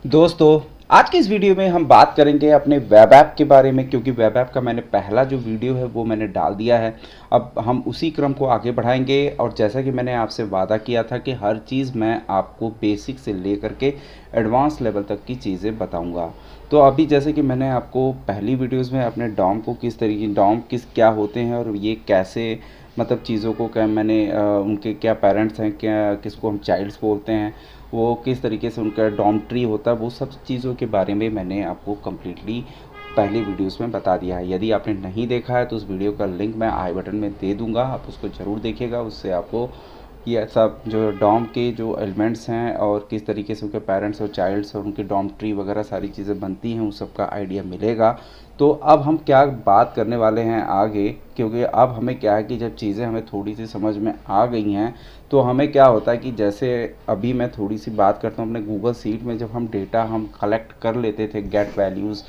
दोस्तों, आज की इस वीडियो में हम बात करेंगे अपने वेब ऐप के बारे में, क्योंकि वेब ऐप का मैंने पहला जो वीडियो है वो मैंने डाल दिया है। अब हम उसी क्रम को आगे बढ़ाएंगे और जैसा कि मैंने आपसे वादा किया था कि हर चीज़ मैं आपको बेसिक से लेकर के एडवांस लेवल तक की चीज़ें बताऊंगा। तो अभी जैसे कि मैंने आपको पहली वीडियोस में अपने डॉम को किस तरीके डॉम किस क्या होते हैं और ये कैसे मतलब चीज़ों को क्या मैंने उनके क्या पेरेंट्स हैं, क्या किसको हम चाइल्ड्स बोलते हैं, वो किस तरीके से उनका डॉर्मिटरी होता है, वो सब चीज़ों के बारे में मैंने आपको कम्प्लीटली पहले वीडियोस में बता दिया है। यदि आपने नहीं देखा है तो उस वीडियो का लिंक मैं आई बटन में दे दूंगा, आप उसको ज़रूर देखिएगा। उससे आपको ये सब जो डॉम के जो एलिमेंट्स हैं और किस तरीके से उनके पेरेंट्स और चाइल्ड्स और उनकी डॉर्मिटरी वगैरह सारी चीज़ें बनती हैं, उस सब का आइडिया मिलेगा। तो अब हम क्या बात करने वाले हैं आगे, क्योंकि अब हमें क्या है कि जब चीज़ें हमें थोड़ी सी समझ में आ गई हैं तो हमें क्या होता है कि जैसे अभी मैं थोड़ी सी बात करता हूँ अपने गूगल शीट में, जब हम डेटा हम कलेक्ट कर लेते थे गेट वैल्यूज़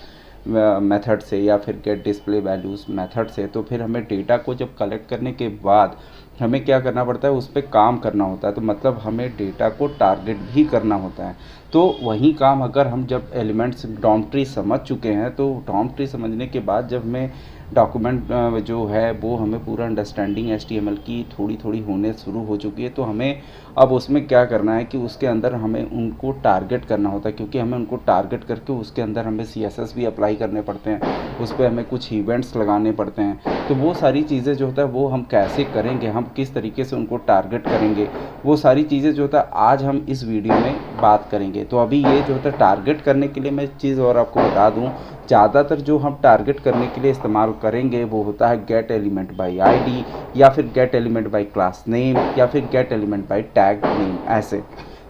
मेथड से या फिर गेट डिस्प्ले वैल्यूज़ मेथड से, तो फिर हमें डेटा को जब कलेक्ट करने के बाद हमें क्या करना पड़ता है, उस पर काम करना होता है। तो मतलब हमें डेटा को टारगेट भी करना होता है। तो वही काम अगर हम जब एलिमेंट्स डॉर्मिटरी समझ चुके हैं, तो डॉर्मिटरी समझने के बाद जब हमें डॉक्यूमेंट जो है वो हमें पूरा अंडरस्टैंडिंग एचटीएमएल की थोड़ी थोड़ी होने शुरू हो चुकी है, तो हमें अब उसमें क्या करना है कि उसके अंदर हमें उनको टारगेट करना होता है, क्योंकि हमें उनको टारगेट करके उसके अंदर हमें सीएसएस भी अप्लाई करने पड़ते हैं, उस पर हमें कुछ इवेंट्स लगाने पड़ते हैं। तो वो सारी चीज़ें जो होता है वो हम कैसे करेंगे, हम किस तरीके से उनको टारगेट करेंगे, वो सारी चीज़ें जो होता है आज हम इस वीडियो में बात करेंगे। तो अभी ये जो होता है टारगेट करने के लिए मैं चीज़ और आपको बता दूँ, ज़्यादातर जो हम टारगेट करने के लिए इस्तेमाल करेंगे वो होता है गेट एलिमेंट बाय आईडी, या फिर gate element by class name, या फिर gate element by tag name. ऐसे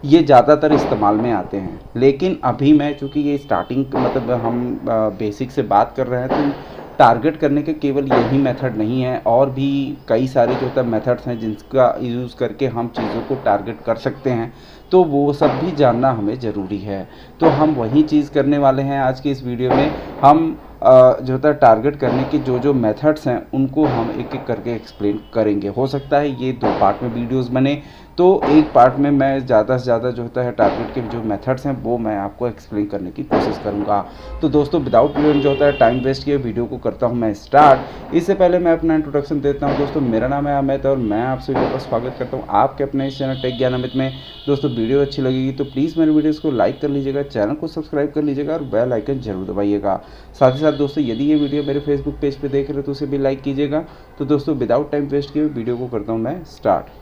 ये ज़्यादातर इस्तेमाल में आते हैं। लेकिन अभी मैं चूँकि ये स्टार्टिंग मतलब हम बेसिक से बात कर रहे हैं, तो टारगेट करने के केवल यही मेथड नहीं है, और भी कई सारे जो होता है मेथड्स हैं जिनका यूज़ करके हम चीज़ों को टारगेट कर सकते हैं। तो वो सब भी जानना हमें ज़रूरी है। तो हम वही चीज़ करने वाले हैं आज की इस वीडियो में। हम जो होता है टारगेट करने की जो जो मेथड्स हैं उनको हम एक एक करके एक्सप्लेन करेंगे। हो सकता है ये 2 पार्ट में वीडियोस बने, तो एक पार्ट में मैं ज़्यादा से ज़्यादा जो होता है टारगेट के जो मेथड्स हैं वो मैं आपको एक्सप्लेन करने की कोशिश करूँगा। तो दोस्तों, विदाउट जो होता है टाइम वेस्ट किए वीडियो को करता हूँ मैं स्टार्ट। इससे पहले मैं अपना इंट्रोडक्शन देता हूँ। दोस्तों, मेरा नाम है अमित और मैं आपसे वीडियो का स्वागत करता हूँ आपके अपने इस चैनल टेक ज्ञान अमित में। दोस्तों, वीडियो अच्छी लगेगी तो प्लीज़ मेरे वीडियोज़ को लाइक कर लीजिएगा, चैनल को सब्सक्राइब कर लीजिएगा और बेल आइकन जरूर दबाइएगा। साथ ही साथ दोस्तों, यदि ये वीडियो मेरे फेसबुक पेज पे देख रहे हो तो उसे भी लाइक कीजिएगा। तो दोस्तों, विदाउट टाइम वेस्ट किए वीडियो को करता हूँ मैं स्टार्ट।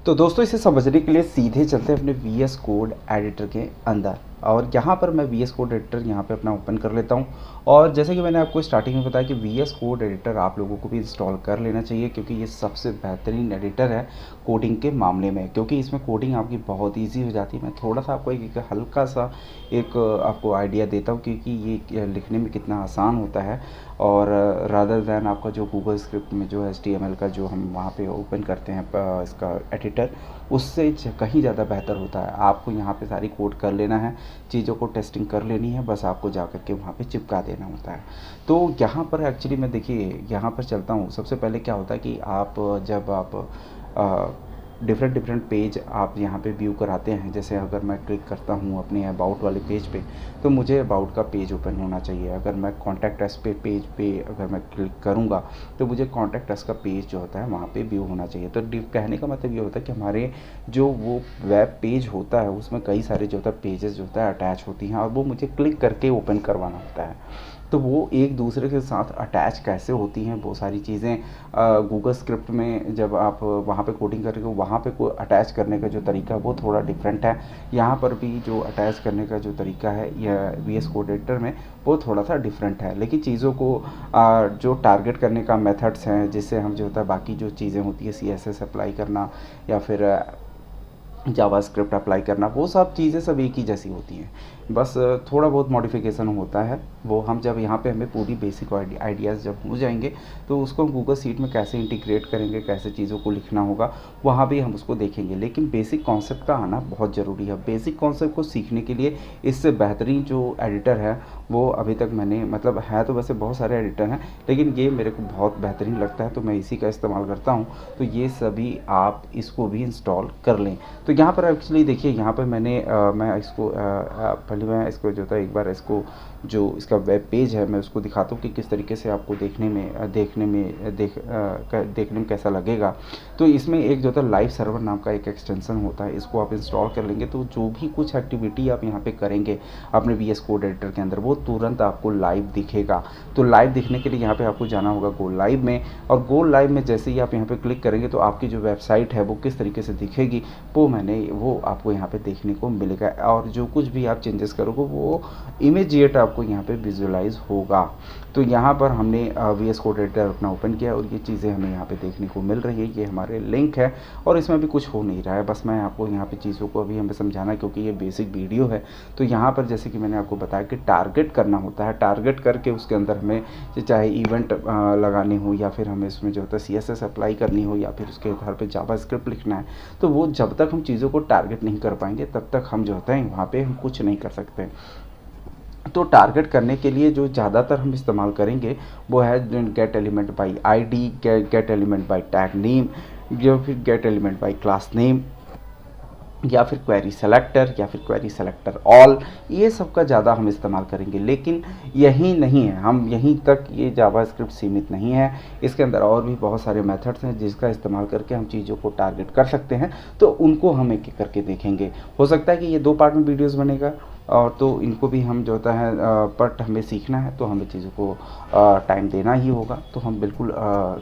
तो दोस्तों, इसे समझने के लिए सीधे चलते हैं अपने VS कोड एडिटर के अंदर, और यहाँ पर मैं VS कोड एडिटर यहाँ पे अपना ओपन कर लेता हूँ। और जैसे कि मैंने आपको स्टार्टिंग में बताया कि VS कोड एडिटर आप लोगों को भी इंस्टॉल कर लेना चाहिए, क्योंकि ये सबसे बेहतरीन एडिटर है कोडिंग के मामले में, क्योंकि इसमें कोडिंग आपकी बहुत ईजी हो जाती है। मैं थोड़ा सा आपको एक हल्का सा एक आपको आइडिया देता हूँ, क्योंकि ये लिखने में कितना आसान होता है, और रादर दैन आपका जो गूगल स्क्रिप्ट में जो HTML का जो हम वहाँ पे ओपन करते हैं इसका एडिटर, उससे कहीं ज़्यादा बेहतर होता है। आपको यहाँ पे सारी कोड कर लेना है, चीज़ों को टेस्टिंग कर लेनी है, बस आपको जा कर के वहाँ पे चिपका देना होता है। तो यहाँ पर एक्चुअली मैं देखिए यहाँ पर चलता हूँ। सबसे पहले क्या होता है कि आप जब आप डिफरेंट पेज आप यहाँ पे व्यू कराते हैं, जैसे अगर मैं क्लिक करता हूँ अपने अबाउट वाले पेज पे, तो मुझे अबाउट का पेज ओपन होना चाहिए। अगर मैं कॉन्टैक्ट अस पे पेज पे अगर मैं क्लिक करूँगा तो मुझे कॉन्टैक्ट अस का पेज जो होता है वहाँ पे व्यू होना चाहिए। तो कहने का मतलब ये होता है कि हमारे जो वो वेब पेज होता है उसमें कई सारे जो होता है पेजेस जो होता है अटैच होती हैं, और वो मुझे क्लिक करके ओपन करवाना होता है। तो वो एक दूसरे के साथ अटैच कैसे होती हैं वो सारी चीज़ें गूगल स्क्रिप्ट में जब आप वहाँ पे कोडिंग करेंगे, वहाँ पे को अटैच करने का जो तरीका है वो थोड़ा डिफरेंट है। यहाँ पर भी जो अटैच करने का जो तरीका है या VS कोड एडिटर में, वो थोड़ा सा डिफरेंट है। लेकिन चीज़ों को जो टारगेट करने का मेथड्स हैं, जिससे हम जो होता है बाकी जो चीज़ें होती है CSS अप्लाई करना या फिर जावास्क्रिप्ट अप्लाई करना, वो सब चीज़ें सब एक ही जैसी होती हैं। बस थोड़ा बहुत मॉडिफिकेशन होता है। वो हम जब यहाँ पे हमें पूरी बेसिक आइडियाज़ जब हो जाएंगे तो उसको हम गूगल शीट में कैसे इंटीग्रेट करेंगे, कैसे चीज़ों को लिखना होगा, वहाँ भी हम उसको देखेंगे। लेकिन बेसिक कॉन्सेप्ट का आना बहुत ज़रूरी है। बेसिक कॉन्सेप्ट को सीखने के लिए इससे बेहतरीन जो एडिटर है वो अभी तक मैंने मतलब है तो वैसे बहुत सारे एडिटर हैं, लेकिन ये मेरे को बहुत बेहतरीन लगता है तो मैं इसी का इस्तेमाल करता हूँ। तो ये सभी आप इसको भी इंस्टॉल कर लें। तो यहाँ पर एक्चुअली देखिए, यहाँ पर मैं इसको पहले मैं इसको जो था एक बार इसको जो इसका वेब पेज है मैं उसको दिखाता हूँ कि किस तरीके से आपको देखने में कैसा लगेगा। तो इसमें एक जो था लाइव सर्वर नाम का एक एक्सटेंशन होता है, इसको आप इंस्टॉल कर लेंगे तो जो भी कुछ एक्टिविटी आप यहाँ पे करेंगे अपने VS कोड एडिटर के अंदर वो तुरंत आपको लाइव दिखेगा। तो लाइव दिखने के लिए यहाँ पे आपको जाना होगा गो लाइव में, और गो लाइव में जैसे ही आप यहाँ पे क्लिक करेंगे तो आपकी जो वेबसाइट है वो किस तरीके से दिखेगी वो आपको यहाँ पे देखने को मिलेगा, और जो कुछ भी आप चेंजेस करोगे वो इमीडिएट आपको यहाँ पे विजुअलाइज होगा। तो यहाँ पर हमने VS कोड एडिटर अपना ओपन किया और ये चीज़ें हमें यहाँ पे देखने को मिल रही है। ये हमारे लिंक है और इसमें अभी कुछ हो नहीं रहा है, बस मैं आपको यहाँ पे चीज़ों को अभी हमें समझाना क्योंकि ये बेसिक वीडियो है। तो यहाँ पर जैसे कि मैंने आपको बताया कि टारगेट करना होता है, टारगेट करके उसके अंदर हमें चाहे इवेंट लगानी हो या फिर हमें इसमें जो होता है CSS अप्लाई करनी हो या फिर उसके आधार पर जावास्क्रिप्ट लिखना है, तो वो जब तक हम चीज़ों को टारगेट नहीं कर पाएंगे तब तक हम जो होता है वहाँ पर हम कुछ नहीं कर सकते। तो टारगेट करने के लिए जो ज़्यादातर हम इस्तेमाल करेंगे वो है gate element by ID, gate element by tag name, या फिर gate element by class name, या फिर क्वेरी सेलेक्टर, या फिर क्वेरी सेलेक्टर ऑल, ये सब का ज़्यादा हम इस्तेमाल करेंगे। लेकिन यही नहीं है, हम यहीं तक ये जावास्क्रिप्ट सीमित नहीं है, इसके अंदर और भी बहुत सारे मेथड्स हैं जिसका इस्तेमाल करके हम चीज़ों को टारगेट कर सकते हैं। तो उनको हम एक एक करके देखेंगे। हो सकता है कि ये 2 पार्ट में वीडियोज़ बनेगा, और तो इनको भी हम जो होता है बट हमें सीखना है तो हमें चीज़ों को टाइम देना ही होगा। तो हम बिल्कुल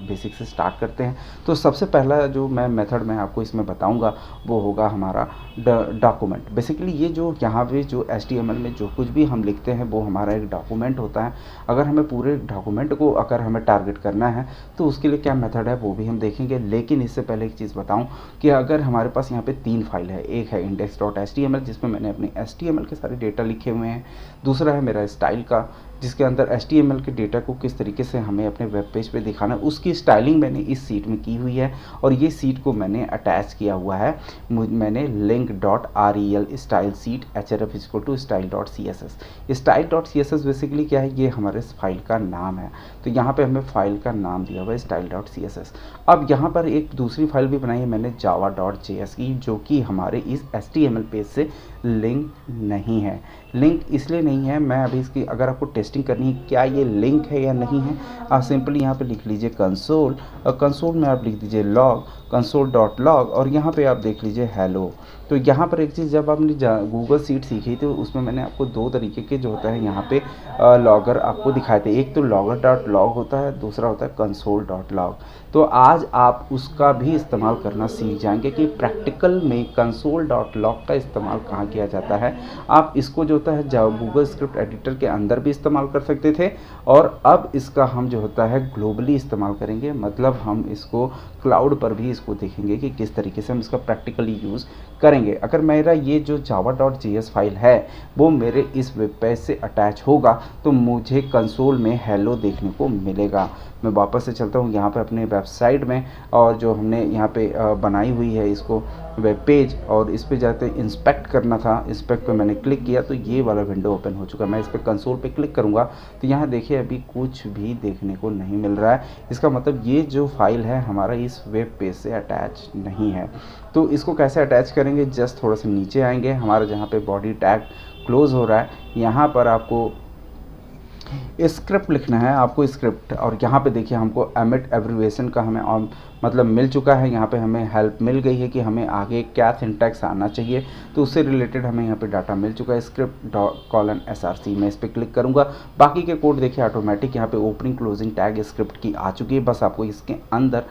बेसिक से स्टार्ट करते हैं। तो सबसे पहला जो मेथड मैं आपको इसमें बताऊंगा वो होगा हमारा डॉक्यूमेंट। बेसिकली ये जो यहाँ पे जो HTML में जो कुछ भी हम लिखते हैं वो हमारा एक डॉक्यूमेंट होता है। अगर हमें पूरे डॉक्यूमेंट को अगर हमें टारगेट करना है तो उसके लिए क्या मेथड है वो भी हम देखेंगे। लेकिन इससे पहले एक चीज़ बताऊँ कि अगर हमारे पास यहाँ पे 3 फाइल है, एक है index.html जिसमें मैंने अपने HTML के सारे डेटा लिखे हुए हैं, दूसरा है मेरा स्टाइल का जिसके अंदर HTML के डेटा को किस तरीके से हमें अपने वेब पेज पे दिखाना है उसकी स्टाइलिंग मैंने इस सीट में की हुई है, और ये सीट को मैंने अटैच किया हुआ है। मैंने link.rel style seat href style.css। style.css basically क्या है, ये हमारे फाइल का नाम है। तो यहाँ पे हमें फाइल का नाम दिया हुआ है style.css। अब यहाँ पर एक दूसरी फाइल भी बनाई है मैंने java.js की, जो कि हमारे इस HTML पेज से लिंक नहीं है। लिंक इसलिए नहीं है, मैं अभी इसकी अगर आपको टेस्टिंग करनी है क्या ये लिंक है या नहीं है, आप सिंपली यहाँ पे लिख लीजिए कंसोल, और कंसोल में आप लिख दीजिए लॉग, console.log, और यहाँ पे आप देख लीजिए हेलो। तो यहाँ पर एक चीज़ जब आपने गूगल सीट सीखी थी उसमें मैंने आपको 2 तरीके के जो होता है यहाँ पे लॉगर आपको दिखाए थे। एक तो logger.log होता है, दूसरा होता है console.log। तो आज आप उसका भी इस्तेमाल करना सीख जाएंगे कि प्रैक्टिकल में console.log का इस्तेमाल कहाँ किया जाता है। आप इसको जो होता है गूगल स्क्रिप्ट एडिटर के अंदर भी इस्तेमाल कर सकते थे, और अब इसका हम जो होता है ग्लोबली इस्तेमाल करेंगे। मतलब हम इसको क्लाउड पर भी इसको देखेंगे कि किस तरीके से हम इसका प्रैक्टिकली यूज़ करेंगे। अगर मेरा ये जो java.js फाइल है वो मेरे इस वेब पेज से अटैच होगा तो मुझे कंसोल में हेलो देखने को मिलेगा। मैं वापस से चलता हूँ यहाँ पे अपने वेबसाइट में, और जो हमने यहाँ पे बनाई हुई है इसको वेब पेज, और इस पे जाते इंस्पेक्ट करना था, इंस्पेक्ट पे मैंने क्लिक किया तो ये वाला विंडो ओपन हो चुका। मैं इस पर कंसोल पे क्लिक करूँगा तो यहाँ देखिए अभी कुछ भी देखने को नहीं मिल रहा है। इसका मतलब ये जो फाइल है हमारा इस वेब पेज से अटैच नहीं है। तो इसको कैसे अटैच करेंगे, जस्ट थोड़ा सा नीचे आएंगे, हमारा जहाँ पे बॉडी टैग क्लोज हो रहा है यहाँ पर आपको स्क्रिप्ट लिखना है, आपको स्क्रिप्ट, और यहाँ पे देखिए हमको एमिट एब्रिविएशन का हमें मतलब मिल चुका है। यहाँ पे हमें हेल्प मिल गई है कि हमें आगे क्या सिंटैक्स आना चाहिए, तो उससे रिलेटेड हमें यहाँ पे डाटा मिल चुका है। script:/src मैं इस पर क्लिक करूँगा। बाकी के कोड देखिए ऑटोमेटिक यहाँ पे ओपनिंग क्लोजिंग टैग स्क्रिप्ट की आ चुकी है। बस आपको इसके अंदर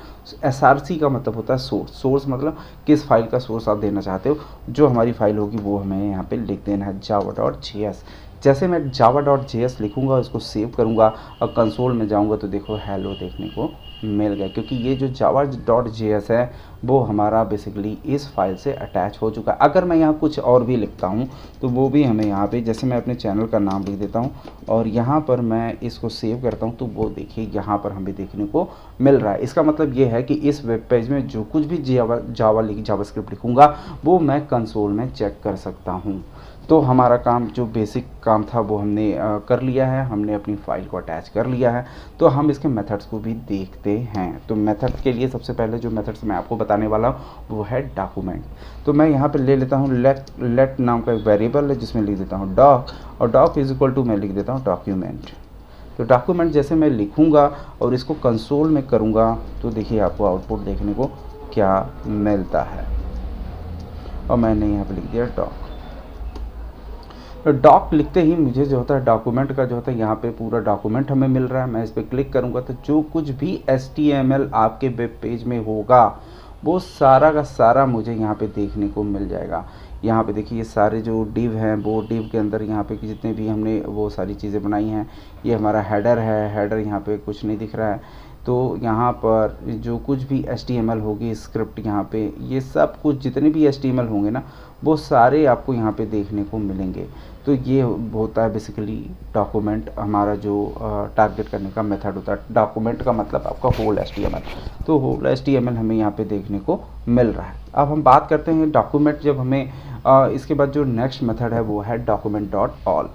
src का मतलब होता है सोर्स मतलब किस फाइल का सोर्स आप देना चाहते हो। जो हमारी फाइल होगी वो हमें यहाँ पे लिख देना है java.js। जैसे मैं java.js लिखूंगा, इसको सेव करूंगा और कंसोल में जाऊंगा तो देखो हेलो देखने को मिल गया, क्योंकि ये जो java.js है वो हमारा बेसिकली इस फाइल से अटैच हो चुका है। अगर मैं यहाँ कुछ और भी लिखता हूँ तो वो भी हमें यहाँ पे, जैसे मैं अपने चैनल का नाम लिख देता हूँ और यहाँ पर मैं इसको सेव करता हूँ तो वो देखिए यहाँ पर हमें देखने को मिल रहा है। इसका मतलब ये है कि इस वेब पेज में जो कुछ भी जावास्क्रिप्ट लिखूँगा वो मैं कंसोल में चेक कर सकता हूँ। तो हमारा काम जो बेसिक काम था वो हमने कर लिया है, हमने अपनी फ़ाइल को अटैच कर लिया है। तो हम इसके मेथड्स को भी देखते हैं। तो मेथड के लिए सबसे पहले जो मेथड्स मैं आपको बताने वाला हूँ वो है डॉक्यूमेंट। तो मैं यहाँ पे ले लेता हूँ लेट नाम का एक वेरिएबल है जिसमें लिख देता हूँ डॉक, और डॉक इज इक्वल टू मैं लिख देता हूँ डॉक्यूमेंट। तो डॉक्यूमेंट जैसे मैं लिखूँगा और इसको कंसोल में करूँगा तो देखिए आपको आउटपुट देखने को क्या मिलता है। और मैंने यहाँ पे लिख दिया डॉक। डॉक लिखते ही मुझे जो होता है डॉक्यूमेंट का जो होता है यहाँ पे पूरा डॉक्यूमेंट हमें मिल रहा है। मैं इस पर क्लिक करूँगा तो जो कुछ भी HTML आपके वेब पेज में होगा वो सारा का सारा मुझे यहाँ पे देखने को मिल जाएगा। यहाँ पे देखिए ये सारे जो डिव हैं वो डिव के अंदर यहाँ पे जितने भी हमने वो सारी चीज़ें बनाई हैं, ये हमारा हेडर है। हेडर यहाँ पे कुछ नहीं दिख रहा है। तो यहाँ पर जो कुछ भी HTML होगी स्क्रिप्ट, यहाँ पे ये सब कुछ जितने भी HTML होंगे ना वो सारे आपको यहाँ पे देखने को मिलेंगे। तो ये होता है बेसिकली डॉक्यूमेंट, हमारा जो टारगेट करने का मेथड होता है। डॉक्यूमेंट का मतलब आपका होल HTML। तो होल HTML हमें यहाँ पे देखने को मिल रहा है। अब हम बात करते हैं डॉक्यूमेंट जब हमें इसके बाद जो नेक्स्ट मेथड है वो है डॉक्यूमेंट डॉट ऑल।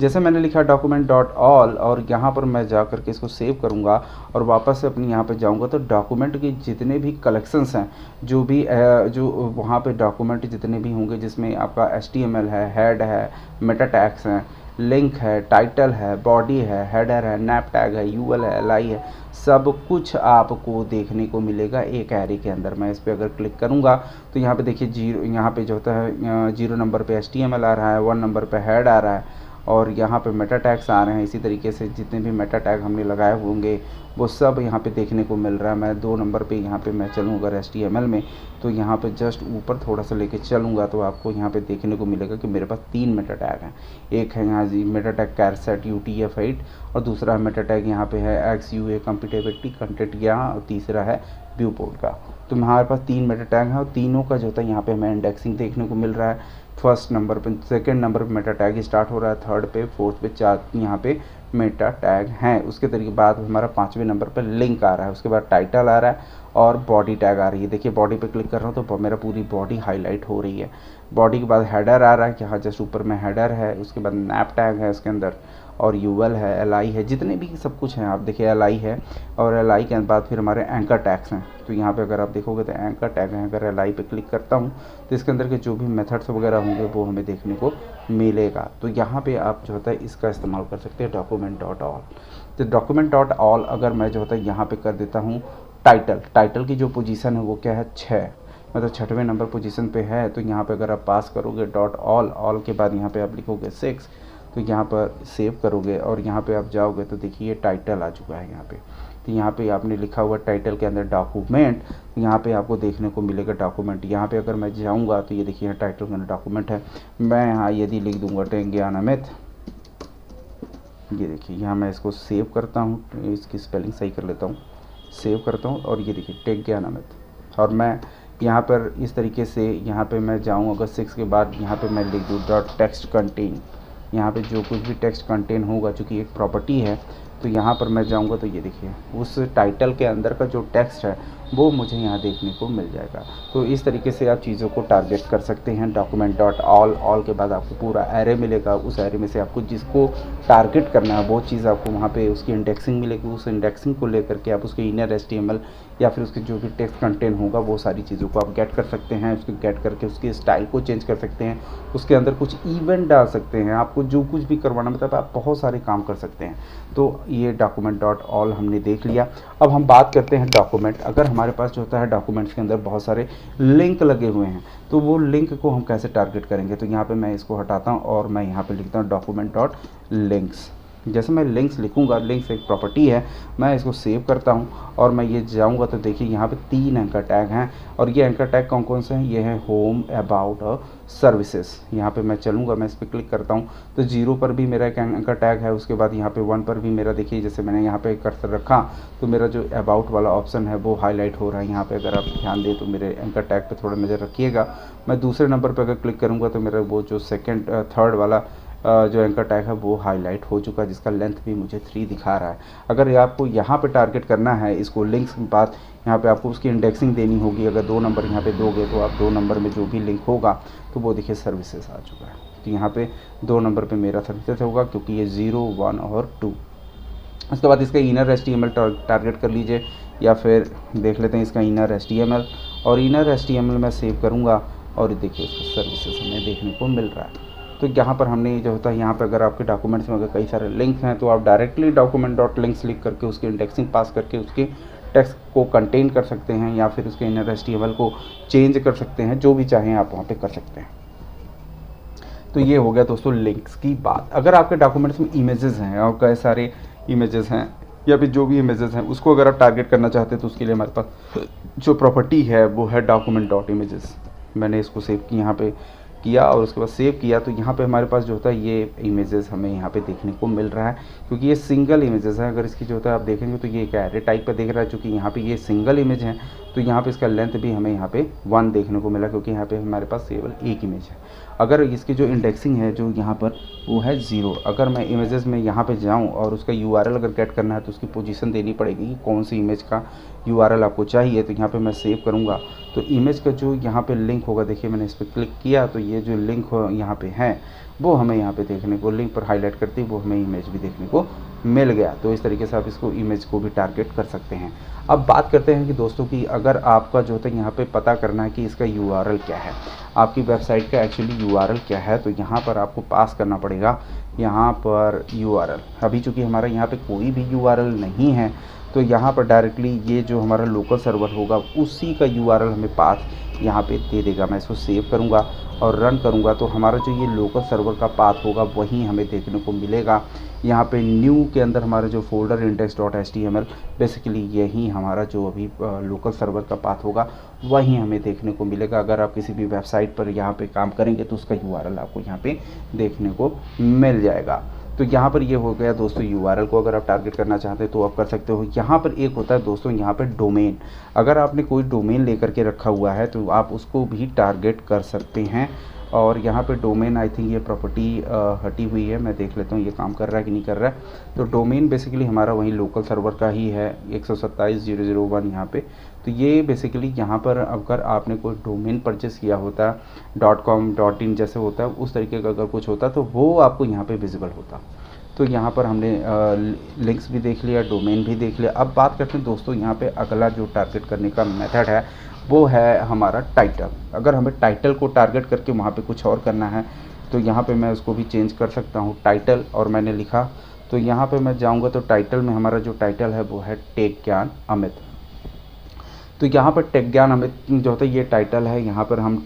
जैसे मैंने लिखा डॉक्यूमेंट डॉट ऑल और यहाँ पर मैं जा करके इसको सेव करूँगा और वापस से अपनी यहाँ पे जाऊँगा तो डॉक्यूमेंट के जितने भी कलेक्शंस हैं, जो भी जो वहाँ पे डॉक्यूमेंट जितने भी होंगे जिसमें आपका HTML है, हेड है, मेटा टैग्स हैं, लिंक है, टाइटल है, बॉडी है, हेडर है, नैप टैग है, UL है, LI है, सब कुछ आपको देखने को मिलेगा एक एरे के अंदर। मैं इस पर अगर क्लिक करूँगा तो यहाँ पे देखिए जीरो, यहाँ पे जो होता है 0 नंबर पे HTML आ रहा है, 1 नंबर पे हेड आ रहा है और यहाँ पे मेटा टैग्स आ रहे हैं। इसी तरीके से जितने भी मेटा टैग हमने लगाए होंगे वो सब यहाँ पे देखने को मिल रहा है। मैं 2 नंबर पे यहाँ पे मैं चलूँ अगर HTML में तो यहाँ पे जस्ट ऊपर थोड़ा सा लेके चलूँगा तो आपको यहाँ पे देखने को मिलेगा कि मेरे पास 3 मेटा टैग हैं। एक है यहाँ जी मेटा टैग कैरसेट UTF-8 और दूसरा मेटा टैग यहाँ पे है XUA कंपेटिबिलिटी कंटेंट यहाँ, और तीसरा है व्यू पोर्ट का। तो हमारे पास 3 मेटा टैग हैं और तीनों का जो होता है यहाँ पे हमें इंडेक्सिंग देखने को मिल रहा है। फर्स्ट नंबर पे, सेकंड नंबर पे मेटा टैग स्टार्ट हो रहा है, थर्ड पे, फोर्थ पे, चार यहाँ पे मेटा टैग हैं। उसके तरीके बाद हमारा 5वें नंबर पे लिंक आ रहा है, उसके बाद टाइटल आ रहा है और बॉडी टैग आ रही है। देखिए बॉडी पे क्लिक कर रहा हूँ तो मेरा पूरी बॉडी हाईलाइट हो रही है। बॉडी के बाद हेडर आ रहा है, यहाँ जस्ट ऊपर में हेडर है, उसके बाद नैप टैग है उसके अंदर और UL है, LI है, जितने भी सब कुछ हैं आप देखिए LI है और LI के बाद फिर हमारे एंकर टैग्स हैं। तो यहाँ पे अगर आप देखोगे तो एंकर टैग हैं। अगर LI पे क्लिक करता हूँ तो इसके अंदर के जो भी मेथड्स वगैरह होंगे वो हमें देखने को मिलेगा। तो यहाँ पे आप जो होता है इसका इस्तेमाल कर सकते हैं डॉक्यूमेंट डॉट ऑल। तो डॉक्यूमेंट डॉट ऑल अगर मैं जो होता है यहाँ पे कर देता हूँ टाइटल की जो पोजीशन है वो क्या है 6, मतलब 6वें नंबर पोजीशन पे है। तो यहाँ पे अगर आप पास करोगे डॉट ऑल के बाद यहाँ पे आप लिखोगे 6 तो यहाँ पर सेव करोगे और यहाँ पे आप जाओगे तो देखिए टाइटल आ चुका है यहाँ पे। तो यहाँ पे आपने लिखा हुआ टाइटल के अंदर डॉक्यूमेंट, यहाँ पे आपको देखने को मिलेगा डॉक्यूमेंट। यहाँ पे अगर मैं जाऊँगा तो ये देखिए यहाँ टाइटल के अंदर डॉक्यूमेंट है। मैं यहाँ यदि लिख दूँगा टेंग्यानामित, ये देखिए यहाँ मैं इसको सेव करता हूँ, इसकी स्पेलिंग सही कर लेता हूँ, सेव करता हूँ और ये देखिए टेंग्यानामित। और मैं यहाँ पर इस तरीके से यहाँ पे मैं जाऊँ अगर 6 के बाद यहाँ पे मैं लिख दूँ डॉट टेक्स्ट कंटेन। यहाँ पे जो कुछ भी टेक्स्ट कंटेन होगा चूँकि एक प्रॉपर्टी है तो यहाँ पर मैं जाऊँगा तो ये देखिए उस टाइटल के अंदर का जो टेक्स्ट है वो मुझे यहाँ देखने को मिल जाएगा। तो इस तरीके से आप चीज़ों को टारगेट कर सकते हैं। डॉक्यूमेंट डॉट ऑल के बाद आपको पूरा एरे मिलेगा, उस एरे में से आपको जिसको टारगेट करना है वो चीज़ आपको वहाँ पे उसकी इंडेक्सिंग मिलेगी। उस इंडेक्सिंग को लेकर के आप उसके इनर HTML या फिर उसके जो भी टेक्स्ट कंटेंट होगा वो सारी चीज़ों को आप गेट कर सकते हैं। उसको गेट करके उसकी स्टाइल को चेंज कर सकते हैं, उसके अंदर कुछ इवेंट डाल सकते हैं, आपको जो कुछ भी करवाना मतलब आप बहुत सारे काम कर सकते हैं। तो ये डॉक्यूमेंट डॉट ऑल हमने देख लिया। अब हम बात करते हैं डॉक्यूमेंट। अगर हमारे पास जो होता है डॉक्यूमेंट्स के अंदर बहुत सारे लिंक लगे हुए हैं तो वो लिंक को हम कैसे टारगेट करेंगे। तो यहाँ पे मैं इसको हटाता हूँ और मैं यहाँ पे लिखता हूँ डॉक्यूमेंट डॉट लिंक्स। जैसे मैं लिंक्स लिखूंगा, लिंक्स एक प्रॉपर्टी है, मैं इसको सेव करता हूं और मैं ये जाऊंगा तो देखिए यहाँ पे 3 एंकर टैग हैं और ये एंकर टैग कौन कौन से हैं, ये हैं होम, अबाउट और सर्विसेज। यहाँ पे मैं चलूँगा, मैं इस पर क्लिक करता हूँ तो 0 पर भी मेरा एक एंकर टैग है, उसके बाद यहाँ पे 1 पर भी मेरा देखिए जैसे मैंने यहाँ पे कर्सर रखा तो मेरा जो अबाउट वाला ऑप्शन है वो हाईलाइट हो रहा है। यहाँ पे अगर आप ध्यान दें तो मेरे एंकर टैग पे थोड़ा नज़र रखिएगा। मैं दूसरे नंबर पर अगर क्लिक करूँगा तो मेरा वो जो सेकेंड थर्ड वाला जो एंकर टैग है वो हाईलाइट हो चुका है, जिसका लेंथ भी मुझे 3 दिखा रहा है। अगर आपको यहाँ पे टारगेट करना है इसको लिंक्स के बाद, यहाँ पे आपको उसकी इंडेक्सिंग देनी होगी। अगर 2 नंबर यहाँ पे दोगे तो आप 2 नंबर में जो भी लिंक होगा तो वो देखिए सर्विसेज आ चुका है। तो यहाँ पे 2 नंबर पे मेरा सर्विसेज होगा, क्योंकि ये 0, 1 और 2। उसके बाद इसका इनर HTML टारगेट कर लीजिए, या फिर देख लेते हैं इसका इनर HTML, और इनर HTML मैं सेव करूँगा और देखिए इसका सर्विसेज हमें देखने को मिल रहा है। तो यहाँ पर हमने जो होता है, यहाँ पर अगर आपके डॉक्यूमेंट्स में अगर कई सारे लिंक हैं तो आप डायरेक्टली document.links लिख करके उसकी इंडेक्सिंग पास करके उसके टेक्स्ट को कंटेन कर सकते हैं, या फिर उसके इनर HTML को चेंज कर सकते हैं, जो भी चाहें आप वहाँ पे कर सकते हैं। तो ये हो गया दोस्तों लिंक्स की बात। अगर आपके डॉक्यूमेंट्स में इमेजेस हैं और कई सारे इमेजेस हैं, या फिर जो भी इमेजेस हैं उसको अगर आप टारगेट करना चाहते हैं, तो उसके लिए हमारे पास जो प्रॉपर्टी है वो है document.images। मैंने इसको सेव यहाँ पे किया और उसके बाद सेव किया, तो यहाँ पे हमारे पास जो होता है ये इमेजेस हमें यहाँ पे देखने को मिल रहा है, क्योंकि ये सिंगल इमेजेस है। अगर इसकी जो होता है आप देखेंगे तो ये एक एरे टाइप का दिख रहा है, चूँकि यहाँ पे ये सिंगल इमेज है तो यहाँ पे इसका लेंथ भी हमें यहाँ पे 1 देखने को मिला, क्योंकि यहाँ पे हमारे पास केवल एक इमेज है। अगर इसकी जो इंडेक्सिंग है जो यहाँ पर वो है 0। अगर मैं इमेजेस में यहाँ पे जाऊँ और उसका URL अगर गेट करना है तो उसकी पोजीशन देनी पड़ेगी कि कौन सी इमेज का URL आपको चाहिए। तो यहाँ पे मैं सेव करूँगा तो इमेज का जो यहाँ पे लिंक होगा, देखिए मैंने इस पर क्लिक किया तो ये जो लिंक हो यहाँ पे है वो हमें यहाँ पे देखने को, लिंक पर हाईलाइट करती है वो हमें इमेज भी देखने को मिल गया। तो इस तरीके से आप इसको इमेज को भी टारगेट कर सकते हैं। अब बात करते हैं कि दोस्तों की अगर आपका जो है यहाँ पे पता करना है कि इसका URL क्या है, आपकी वेबसाइट का एक्चुअली URL क्या है, तो यहाँ पर आपको पास करना पड़ेगा यहाँ पर URL। अभी चूँकि हमारा यहाँ पे कोई भी URL नहीं है तो यहाँ पर डायरेक्टली ये जो हमारा लोकल सर्वर होगा उसी का URL हमें पास यहाँ पे दे देगा। मैं इसको सेव करूँगा और रन करूँगा तो हमारा जो ये लोकल सर्वर का पाथ होगा वहीं हमें देखने को मिलेगा। यहाँ पे न्यू के अंदर हमारा जो फोल्डर index.html, बेसिकली यही हमारा जो अभी लोकल सर्वर का पाथ होगा वहीं हमें देखने को मिलेगा। अगर आप किसी भी वेबसाइट पर यहाँ पे काम करेंगे तो उसका URL आपको यहाँ पे देखने को मिल जाएगा। तो यहाँ पर ये हो गया दोस्तों URL को अगर आप टारगेट करना चाहते हैं तो आप कर सकते हो। यहाँ पर एक होता है दोस्तों यहाँ पे डोमेन। अगर आपने कोई डोमेन लेकर के रखा हुआ है तो आप उसको भी टारगेट कर सकते हैं। और यहाँ पे डोमेन आई थिंक ये प्रॉपर्टी हटी हुई है, मैं देख लेता हूँ ये काम कर रहा है कि नहीं कर रहा है। तो डोमेन बेसिकली हमारा वही लोकल सर्वर का ही है 127.0.0.1 यहाँ पे। तो ये बेसिकली यहाँ पर अगर आपने कोई डोमेन परचेस किया होता .com .in जैसे होता है उस तरीके का अगर कुछ होता तो वो आपको यहाँ पे विजिबल होता। तो यहाँ पर हमने लिंक्स भी देख लिया, डोमेन भी देख लिया। अब बात करते हैं दोस्तों यहाँ पे अगला जो टारगेट करने का मेथड है वो है हमारा टाइटल। अगर हमें टाइटल को टारगेट करके वहाँ पे कुछ और करना है तो यहाँ पे मैं उसको भी चेंज कर सकता हूँ टाइटल, और मैंने लिखा तो यहाँ पे मैं जाऊँगा तो टाइटल में हमारा जो टाइटल है वो है टेक ज्ञान अमित। तो यहाँ पर टेक ज्ञान अमित जो होता है ये टाइटल है। यहाँ पर हम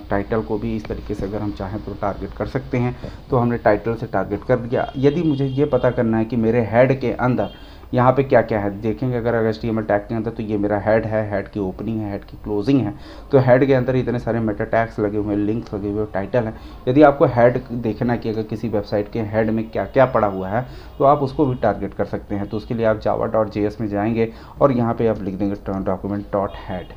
टाइटल को भी इस तरीके से अगर हम चाहें तो टारगेट कर सकते हैं। तो हमने टाइटल से टारगेट कर दिया। यदि मुझे ये पता करना है कि मेरे हेड के अंदर यहाँ पे क्या क्या है, देखेंगे अगर HTML टैग के अंदर तो ये मेरा हेड है, हेड की ओपनिंग है, हेड की क्लोजिंग है। तो हेड के अंदर इतने सारे मेटा टैग्स लगे हुए हैं, लिंक्स लगे हुए, टाइटल है। यदि आपको हेड देखना है कि अगर किसी वेबसाइट के हेड में क्या क्या पड़ा हुआ है तो आप उसको भी टारगेट कर सकते हैं। तो उसके लिए आप java.js में जाएंगे और यहाँ पर आप लिख देंगे document.head,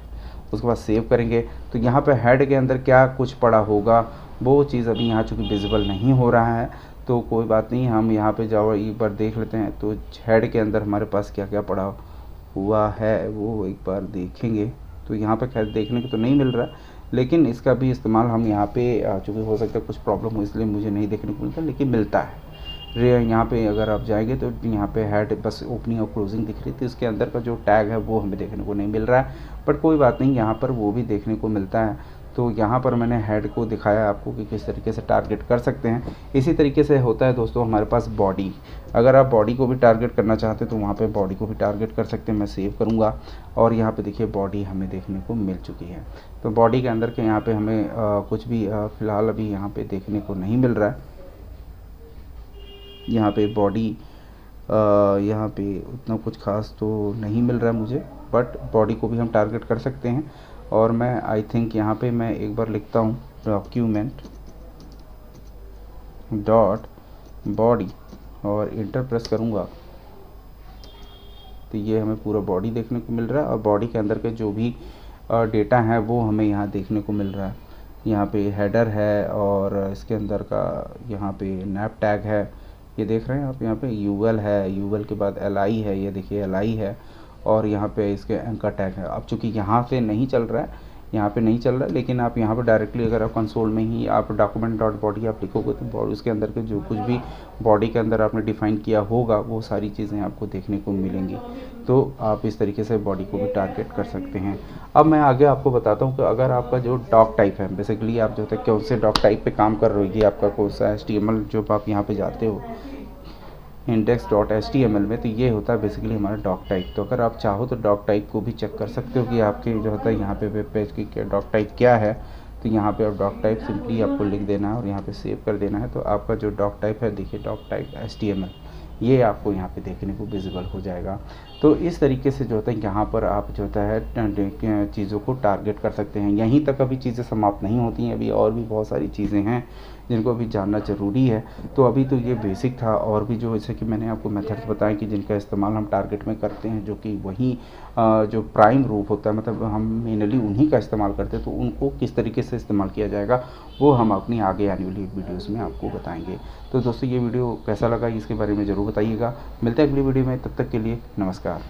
उसके बाद सेव करेंगे। तो यहाँ पर हेड के अंदर क्या कुछ पड़ा होगा वो चीज़ अभी यहाँ चूँकि विजिबल नहीं हो रहा है तो कोई बात नहीं, हम यहाँ पे जाओ एक बार देख लेते हैं। तो हेड के अंदर हमारे पास क्या क्या पड़ा हुआ है वो एक बार देखेंगे। तो यहाँ पे खैर देखने को तो नहीं मिल रहा, लेकिन इसका भी इस्तेमाल हम यहाँ पे चूँकि हो सकता है कुछ प्रॉब्लम हो इसलिए मुझे नहीं देखने को मिलता, लेकिन मिलता है। यहाँ पे अगर आप जाएंगे तो यहाँ पे हेड बस ओपनिंग और क्लोजिंग दिख रही थी, इसके अंदर का जो टैग है वो हमें देखने को नहीं मिल रहा है, बट कोई बात नहीं, यहाँ पर वो भी देखने को मिलता है। तो यहाँ पर मैंने हेड को दिखाया आपको कि किस तरीके से टारगेट कर सकते हैं। इसी तरीके से होता है दोस्तों हमारे पास बॉडी। अगर आप बॉडी को भी टारगेट करना चाहते हैं तो वहाँ पे बॉडी को भी टारगेट कर सकते हैं। मैं सेव करूँगा और यहाँ पे देखिए बॉडी हमें देखने को मिल चुकी है। तो बॉडी के अंदर के यहाँ पे हमें कुछ भी फ़िलहाल अभी यहाँ पे देखने को नहीं मिल रहा है। यहाँ पे बॉडी यहाँ पे उतना कुछ खास तो नहीं मिल रहा है मुझे, बट बॉडी को भी हम टारगेट कर सकते हैं। और मैं आई थिंक यहाँ पे मैं एक बार लिखता हूँ document डॉट बॉडी और इंटर प्रेस करूँगा तो ये हमें पूरा बॉडी देखने को मिल रहा है। और बॉडी के अंदर के जो भी डेटा है वो हमें यहाँ देखने को मिल रहा है। यहाँ पे हेडर है और इसके अंदर का यहाँ पे नैप टैग है, ये देख रहे हैं आप। यहाँ पे यूएल है, यूएल के बाद एलआई है, ये देखिए एलआई है, और यहाँ पे इसके एंकर टैग है। अब चूँकि यहाँ से नहीं चल रहा है, यहाँ पे नहीं चल रहा है, लेकिन आप यहाँ पर डायरेक्टली अगर आप कंसोल में ही आप डॉक्यूमेंट डॉट बॉडी आप लिखोगे तो उसके अंदर के जो कुछ भी बॉडी के अंदर आपने डिफ़ाइन किया होगा वो सारी चीज़ें आपको देखने को मिलेंगी। तो आप इस तरीके से बॉडी को भी टारगेट कर सकते हैं। अब मैं आगे आपको बताता हूँ कि अगर आपका जो डॉक टाइप है, बेसिकली आप जो है कौन से डॉक टाइप पे काम कर रहे हो, ये आपका कौन सा HTML जो आप यहाँ पे जाते हो index.html में, तो ये होता है बेसिकली हमारा डॉक टाइप। तो अगर आप चाहो तो डॉक टाइप को भी चेक कर सकते हो कि आपके जो होता है यहाँ पे वेब पेज की क्या डॉक टाइप क्या है। तो यहाँ पे आप डॉक टाइप सिंपली आपको लिख देना है और यहाँ पे सेव कर देना है। तो आपका जो डॉक टाइप है, देखिए डॉक टाइप HTML, ये आपको यहाँ पे देखने को विजिबल हो जाएगा। तो इस तरीके से जो होता है यहाँ पर आप जो होता है चीज़ों को टारगेट कर सकते हैं। यहीं तक अभी चीज़ें समाप्त नहीं होती हैं, अभी और भी बहुत सारी चीज़ें हैं जिनको अभी जानना ज़रूरी है। तो अभी तो ये बेसिक था, और भी जो जैसे कि मैंने आपको मेथड्स बताए कि जिनका इस्तेमाल हम टारगेट में करते हैं, जो कि वही जो प्राइम रूप होता है, मतलब हम मेनली उन्हीं का इस्तेमाल करते हैं। तो उनको किस तरीके से इस्तेमाल किया जाएगा वो हम अपनी आगे आने वाली वीडियोज़ में आपको बताएंगे। तो दोस्तों, ये वीडियो कैसा लगा इसके बारे में ज़रूर बताइएगा। मिलते हैं अगली वीडियो में, तब तक के लिए नमस्कार।